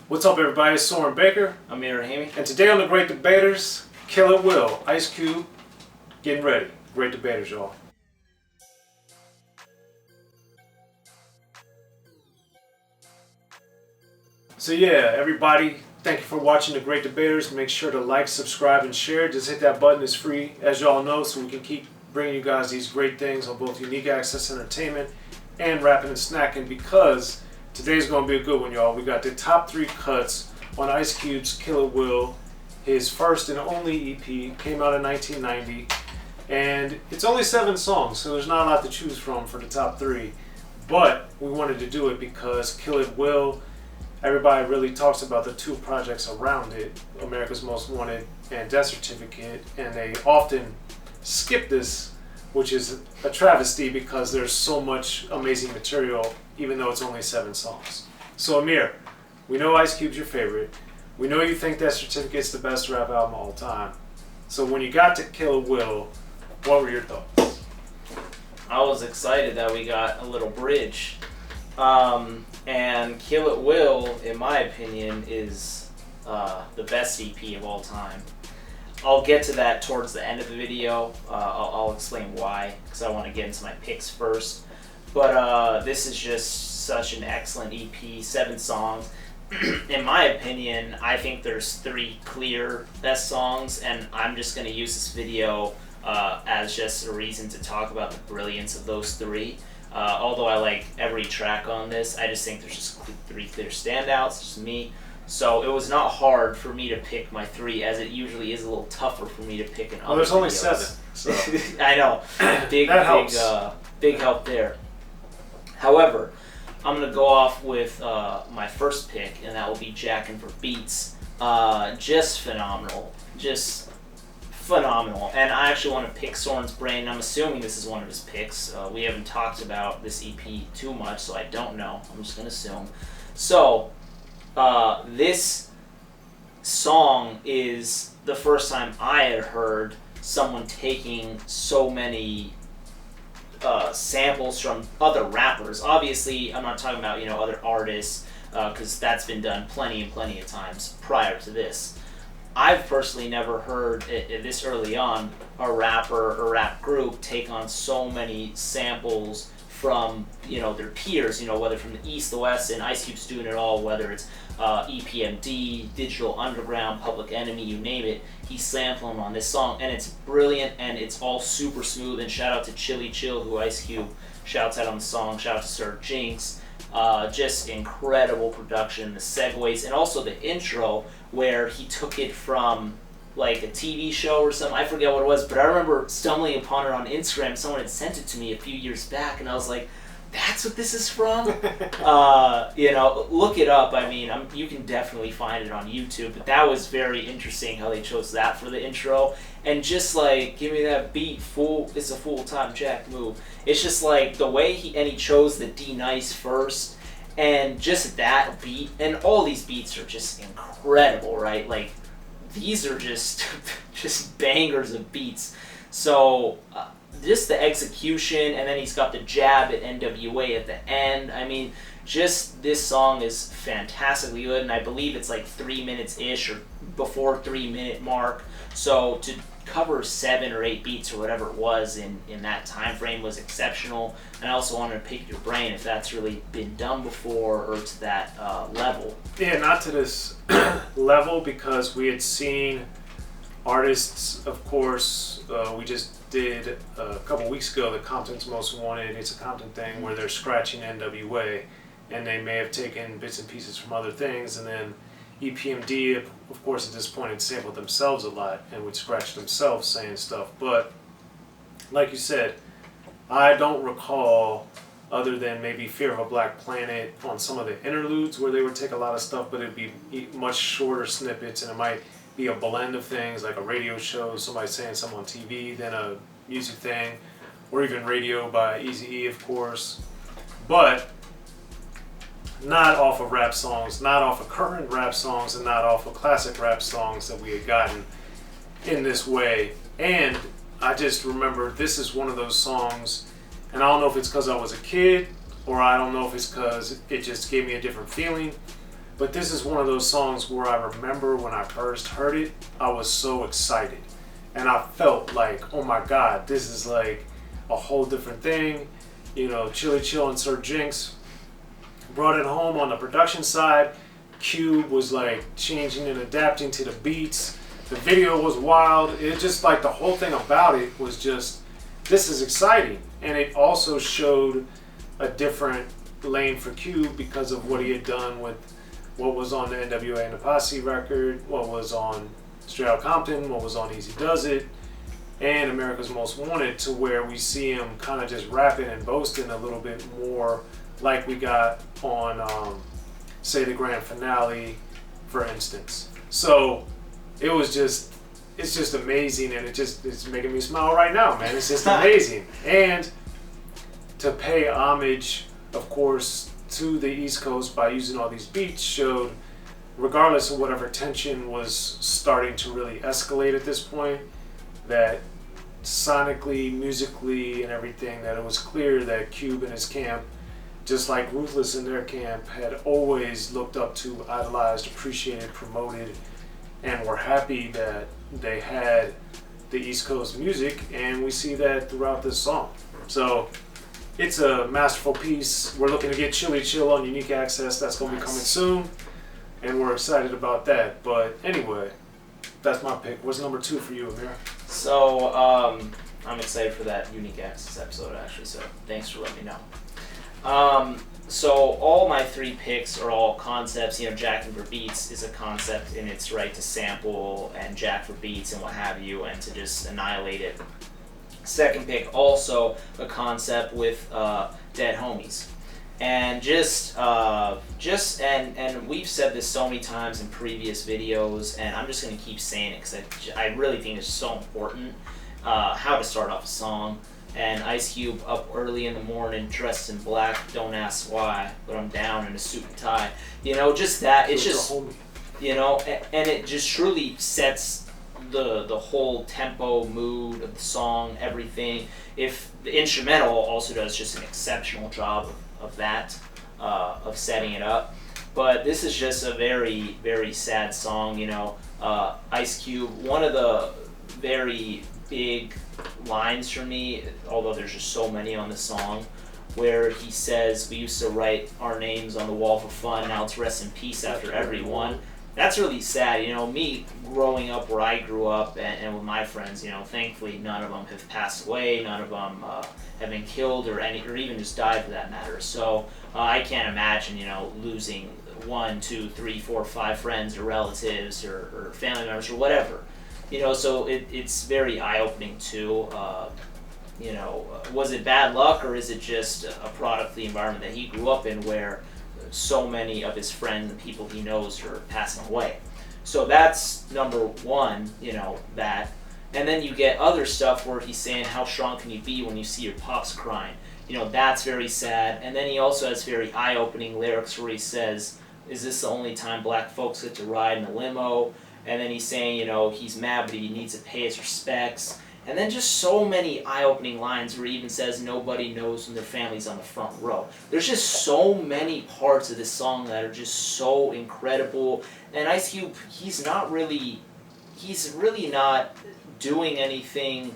What's up, everybody? It's Soren Baker. Amir Rahimi. And today on The Great Debaters, Kill It Will, Ice Cube, getting ready. Great Debaters, y'all. So yeah, everybody, thank you for watching The Great Debaters. Make sure to like, subscribe, and share. Just hit that button. It's free, as y'all know, so we can keep bringing you guys these great things on both Unique Access Entertainment and Rappin And Snackin, because today's going to be a good one, y'all. We got the top 3 cuts on Ice Cube's Kill It Will, his first and only EP, came out in 1990, and it's only 7 songs, so there's not a lot to choose from for the top 3, but we wanted to do it because Kill It Will, everybody really talks about the 2 projects around it, America's Most Wanted and Death Certificate, and they often skip this, which is a travesty because there's so much amazing material, even though it's only 7 songs. So Amir, we know Ice Cube's your favorite. We know you think Death Certificate's the best rap album of all time. So when you got to Kill It Will, what were your thoughts? I was excited that we got a little bridge. And Kill It Will, in my opinion, is the best EP of all time. I'll get to that towards the end of the video. I'll explain why, because I want to get into my picks first. But this is just such an excellent EP, 7 songs. In my opinion, I think there's 3 clear best songs, and I'm just going to use this video as just a reason to talk about the brilliance of those 3. Although I like every track on this, I just think there's just 3 clear standouts, just me. So it was not hard for me to pick my 3, as it usually is a little tougher for me to pick an other. Well, there's only videos. 7. So. I know, big help there. However, I'm gonna go off with my first pick, and that will be Jackin' for Beats. Just phenomenal, and I actually want to pick Soren's brain. I'm assuming this is one of his picks. We haven't talked about this EP too much, so I don't know. I'm just gonna assume. So. This song is the first time I had heard someone taking so many samples from other rappers. Obviously, I'm not talking about other artists, because that's been done plenty of times prior to this. I've personally never heard this early on a rapper or rap group take on so many samples from their peers, whether from the East, the West, and Ice Cube's doing it all, whether it's EPMD, Digital Underground, Public Enemy, you name it, he's sampling on this song, and it's brilliant, and it's all super smooth, and shout out to Chili Chill, who Ice Cube shouts out on the song, shout out to Sir Jinx, just incredible production, the segues, and also the intro, where he took it from like a TV show or something, I forget what it was, but I remember stumbling upon it on Instagram. Someone had sent it to me a few years back, and I was like, that's what this is from? Look it up. I mean, you can definitely find it on YouTube, but that was very interesting how they chose that for the intro, and just like, give me that beat, fool, it's a full-time Jack move. It's just like, the way he chose the D-Nice first, and just that beat, and all these beats are just incredible, right? Like, these are just bangers of beats. So just the execution, and then he's got the jab at NWA at the end. I mean, just this song is fantastically good, and I believe it's like 3 minutes-ish or before 3-minute mark. So to cover 7 or 8 beats or whatever it was in that time frame was exceptional. And I also wanted to pick your brain if that's really been done before or to that level. Yeah, not to this level, because we had seen artists, of course, we just did a couple weeks ago the Compton's Most Wanted, It's a Compton thing, where they're scratching NWA, and they may have taken bits and pieces from other things, and then EPMD, of course, at this point had sampled themselves a lot and would scratch themselves saying stuff. But like you said, I don't recall, other than maybe Fear of a Black Planet, on some of the interludes where they would take a lot of stuff, but it'd be much shorter snippets, and it might be a blend of things, like a radio show, somebody saying something on TV, then a music thing, or even Radio by Eazy-E, of course. But not off of rap songs, not off of current rap songs, and not off of classic rap songs that we had gotten in this way. And I just remember this is one of those songs, and I don't know if it's because I was a kid, or I don't know if it's because it just gave me a different feeling, But this is one of those songs where I remember when I first heard it, I was so excited. And I felt like, oh my God, this is like a whole different thing. You know, Chili Chill and Sir Jinx brought it home on the production side. Cube was like changing and adapting to the beats. The video was wild. It just like the whole thing about it was just, this is exciting. And it also showed a different lane for Cube because of what he had done with what was on the NWA and the Posse record, what was on Straight Outta Compton, what was on Easy Does It, and America's Most Wanted, to where we see him kind of just rapping and boasting a little bit more like we got on, say, the grand finale, for instance. So it was just, it's just amazing, and it's making me smile right now, man. It's just amazing. And to pay homage, of course, to the East Coast by using all these beats showed, regardless of whatever tension was starting to really escalate at this point, that sonically, musically, and everything, that it was clear that Cube and his camp, just like Ruthless in their camp, had always looked up to, idolized, appreciated, promoted, and were happy that they had the East Coast music, and we see that throughout this song. So it's a masterful piece. We're looking to get Chili Chill on Unique Access. That's going to be coming soon, and we're excited about that. But anyway, that's my pick. What's number 2 for you, Amir? So, I'm excited for that Unique Access episode, actually, so thanks for letting me know. So all my 3 picks are all concepts. You know, Jacking for Beats is a concept in its right to sample and jack for beats and what have you, and to just annihilate it. Second pick, also a concept with Dead Homies. And and we've said this so many times in previous videos, and I'm just going to keep saying it because I really think it's so important, how to start off a song. And Ice Cube up early in the morning, dressed in black, don't ask why, but I'm down in a suit and tie. You know, just that, it's just, you know, and it just truly sets the whole tempo, mood of the song, everything. If the instrumental also does just an exceptional job of that, of setting it up. But this is just a very, very sad song, you know. Ice Cube, one of the very big lines for me, although there's just so many on the song, where he says, we used to write our names on the wall for fun, now it's rest in peace after everyone. That's really sad. You know, me growing up where I grew up and with my friends, you know, thankfully none of them have passed away, none of them have been killed or even just died for that matter. So I can't imagine, you know, losing 1, 2, 3, 4, 5 friends or relatives or family members or whatever. You know, so it's very eye-opening too. You know, was it bad luck or is it just a product of the environment that he grew up in where so many of his friends and people he knows are passing away? So that's number 1, you know, that. And then you get other stuff where he's saying, how strong can you be when you see your pops crying? You know, that's very sad. And then he also has very eye-opening lyrics where he says, is this the only time black folks get to ride in a limo? And then he's saying, you know, he's mad, but he needs to pay his respects. And then just so many eye-opening lines where he even says nobody knows when their family's on the front row. There's just so many parts of this song that are just so incredible. And Ice Cube, he's really not doing anything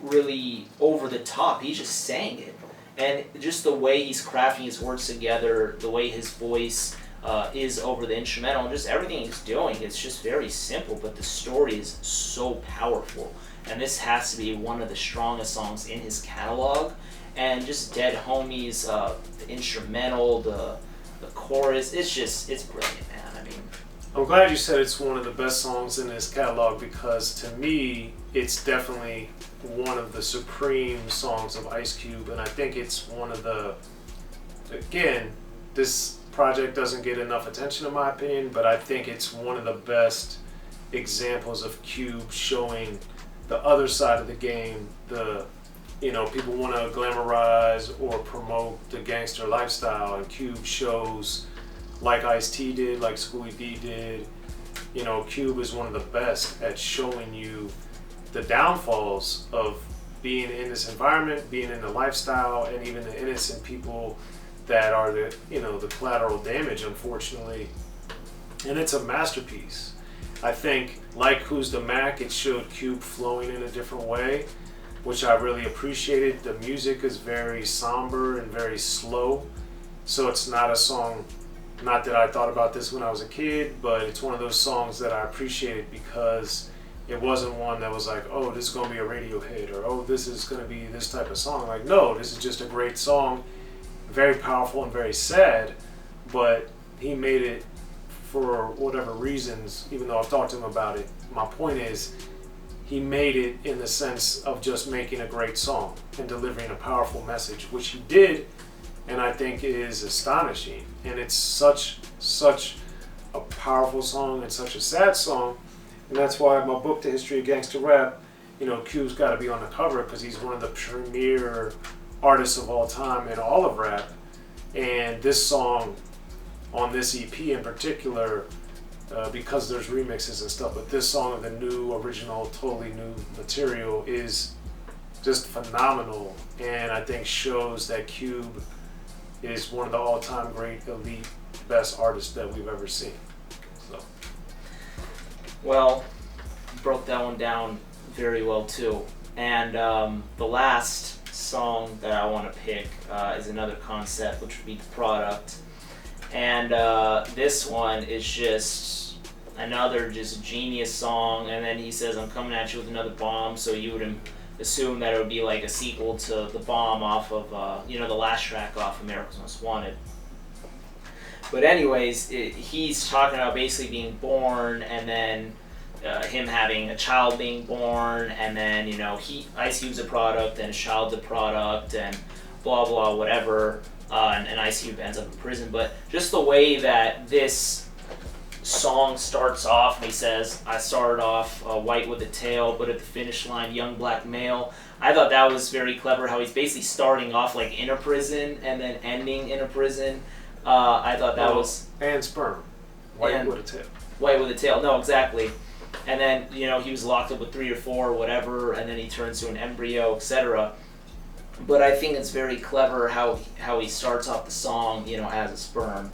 really over the top. He's just saying it. And just the way he's crafting his words together, the way his voice is over the instrumental, and just everything he's doing, it's just very simple, but the story is so powerful. And this has to be one of the strongest songs in his catalog. And just Dead Homies, the instrumental, the chorus, it's brilliant, man. I mean, I'm glad you said it's one of the best songs in his catalog, because to me, it's definitely one of the supreme songs of Ice Cube, and I think it's one of the, again, this project doesn't get enough attention in my opinion, but I think it's one of the best examples of Cube showing the other side of the game. The, you know, people want to glamorize or promote the gangster lifestyle, and Cube shows, like Ice-T did, like Schoolie D did, you know, Cube is one of the best at showing you the downfalls of being in this environment, being in the lifestyle, and even the innocent people that are the, you know, the collateral damage, unfortunately, and it's a masterpiece. I think, like Who's the Mac, it showed Cube flowing in a different way, which I really appreciated. The music is very somber and very slow, so it's not a song, not that I thought about this when I was a kid, but it's one of those songs that I appreciated because it wasn't one that was like, oh, this is going to be a radio hit, or oh, this is going to be this type of song. Like, no, this is just a great song, very powerful and very sad, but he made it for whatever reasons, even though I've talked to him about it. My point is, he made it in the sense of just making a great song and delivering a powerful message, which he did, and I think is astonishing. And it's such a powerful song and such a sad song, and that's why my book, The History of Gangster Rap, Cube's got to be on the cover because he's one of the premier artists of all time in all of rap. And this song on this EP in particular, because there's remixes and stuff, but this song of the new, original, totally new material is just phenomenal, and I think shows that Cube is one of the all-time great, elite, best artists that we've ever seen. So, well, you broke that one down very well too. And the last song that I want to pick is another concept, which would be The Product. And this one is just another just genius song, and then he says, I'm coming at you with another bomb, so you would assume that it would be like a sequel to The Bomb off of, the last track off America's Most Wanted. But anyways, he's talking about basically being born, and then him having a child being born, and then, Ice Cube's a product, and his child's a product, and blah, blah, whatever. And Ice Cube ends up in prison. But just the way that this song starts off, and he says, I started off white with a tail, but at the finish line, young black male. I thought that was very clever, how he's basically starting off like in a prison and then ending in a prison. I thought that was... And sperm. White with a tail. White with a tail, no, exactly. And then, he was locked up with 3 or 4 or whatever, and then he turns to an embryo, etc. But I think it's very clever how he starts off the song, as a sperm,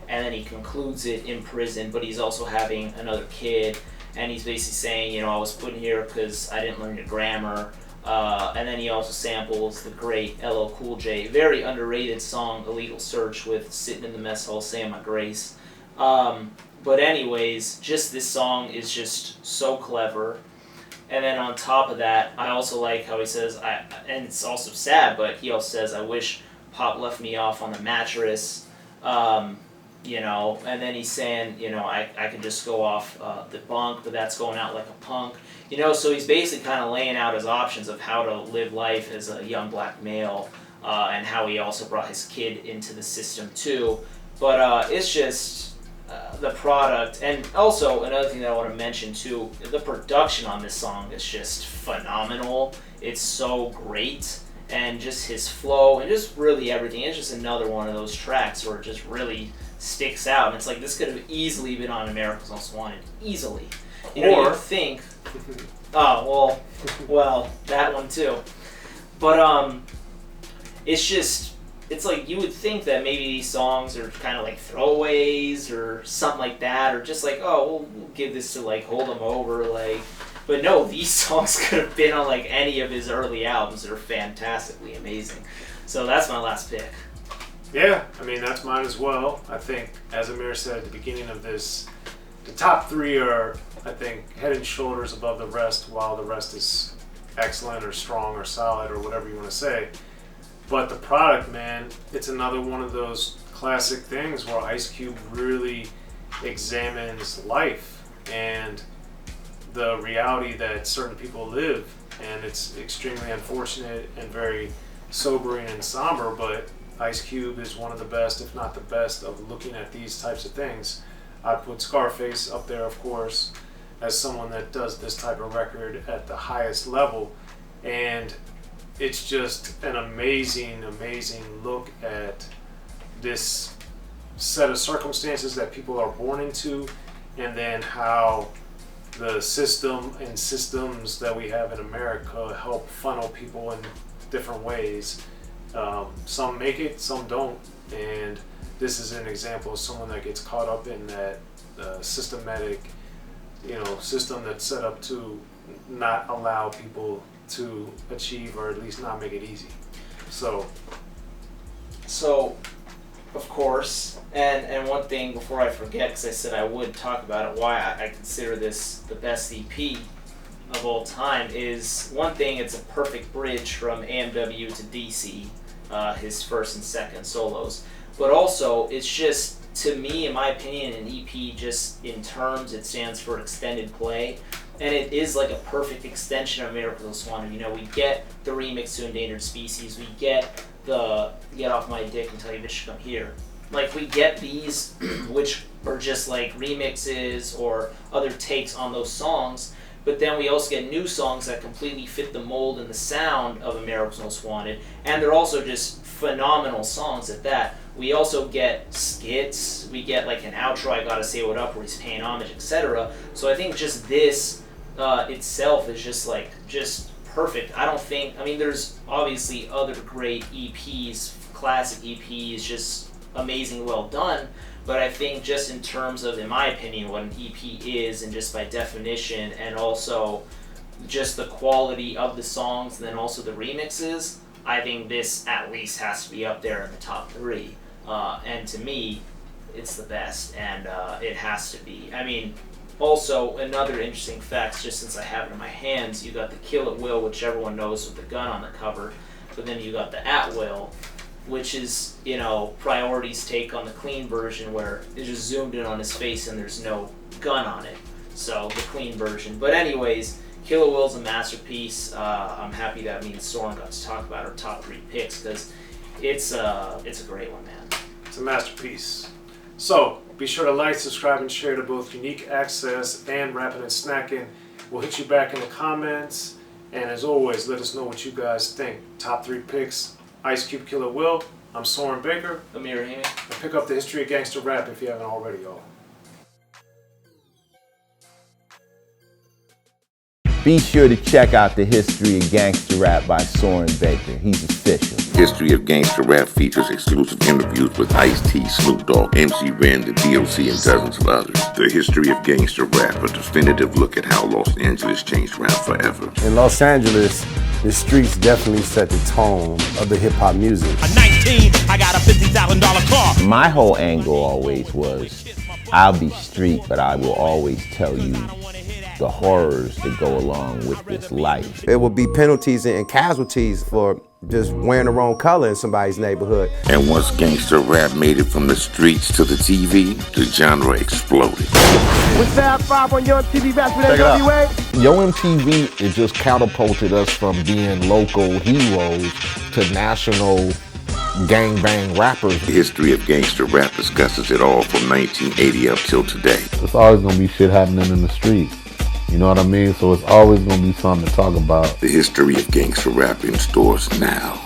and then he concludes it in prison, but he's also having another kid, and he's basically saying, I was put here because I didn't learn your grammar, and then he also samples the great LL Cool J, very underrated song, Illegal Search, with Sitting in the Mess Hall Saying My Grace. But anyways, just this song is just so clever. And then on top of that, I also like how he says, and it's also sad, but he also says, I wish Pop left me off on the mattress, and then he's saying, I could just go off the bunk, but that's going out like a punk. So he's basically kind of laying out his options of how to live life as a young black male, and how he also brought his kid into the system too. But it's just... The product, and also another thing that I want to mention too, the production on this song is just phenomenal. It's so great, and just his flow and just really everything. It's just another one of those tracks where it just really sticks out, and it's like this could have easily been on America's Most Wanted, easily. You'd think, well, that one too. But it's just. It's like you would think that maybe these songs are kind of like throwaways or something like that, or just like, oh, we'll give this to like Hold 'Em Over, like. But no, these songs could have been on like any of his early albums. They're fantastically amazing. So that's my last pick. Yeah, I mean, that's mine as well. I think, as Amir said at the beginning of this, the top 3 are, I think, head and shoulders above the rest, while the rest is excellent or strong or solid or whatever you want to say. But The Product, man, it's another one of those classic things where Ice Cube really examines life and the reality that certain people live. And it's extremely unfortunate and very sobering and somber, but Ice Cube is one of the best, if not the best, of looking at these types of things. I put Scarface up there, of course, as someone that does this type of record at the highest level. And it's just an amazing, amazing look at this set of circumstances that people are born into, and then how the system and systems that we have in America help funnel people in different ways. Some make it, some don't, and this is an example of someone that gets caught up in that systematic, system that's set up to not allow people to achieve, or at least not make it easy. So, of course, and one thing before I forget, because I said I would talk about it, why I consider this the best EP of all time is, one thing, it's a perfect bridge from AMW to DC, his first and second solos. But also, it's just, to me, in my opinion, an EP, just in terms, it stands for extended play. And it is like a perfect extension of Miracles Most Wanted. We get the remix to Endangered Species, we get the Get Off My Dick and Tell You Bitch to Come Here. Like, we get these, which are just like remixes or other takes on those songs, but then we also get new songs that completely fit the mold and the sound of America's Most Wanted, and they're also just phenomenal songs at that. We also get skits, we get like an outro, I Gotta Say What Up, where he's paying homage, etc. So I think just this itself is just perfect. There's obviously other great EPs, classic EPs, just amazing, well done, but I think just in terms of, in my opinion, what an EP is, and just by definition, and also just the quality of the songs, and then also the remixes, I think this at least has to be up there in the top 3. And to me, it's the best, and it has to be. Also, another interesting fact, just since I have it in my hands, you got the Kill At Will, which everyone knows with the gun on the cover, but then you got the At Will, which is, Priority's take on the clean version, where it just zoomed in on his face and there's no gun on it. So, the clean version. But anyways, Kill At Will's a masterpiece. I'm happy that me and Soren got to talk about our top 3 picks, because it's a great one, man. It's a masterpiece. So, be sure to like, subscribe, and share to both Unique Access and Rappin' And Snackin'. We'll hit you back in the comments. And as always, let us know what you guys think. Top 3 picks: Ice Cube, Kill At Will. I'm Soren Baker. Amir Rahimi. And pick up the History of Gangster Rap if you haven't already, y'all. Be sure to check out the History of Gangster Rap by Soren Baker. He's official. History of Gangster Rap features exclusive interviews with Ice-T, Snoop Dogg, MC Ren, the DOC, and dozens of others. The History of Gangster Rap, a definitive look at how Los Angeles changed rap forever. In Los Angeles, the streets definitely set the tone of the hip-hop music. At 19, I got a $50,000 car. My whole angle always was, I'll be street, but I will always tell you the horrors that go along with this life. There will be penalties and casualties for just wearing the wrong color in somebody's neighborhood. And once gangster rap made it from the streets to the TV, the genre exploded. With Fab 5 on Yo MTV Raps with NWA. Yo MTV, it just catapulted us from being local heroes to national gangbang rappers. The History of Gangster Rap discusses it all from 1980 up till today. There's always gonna be shit happening in the streets. You know what I mean? So it's always gonna be something to talk about. The History of Gangster Rap in stores now.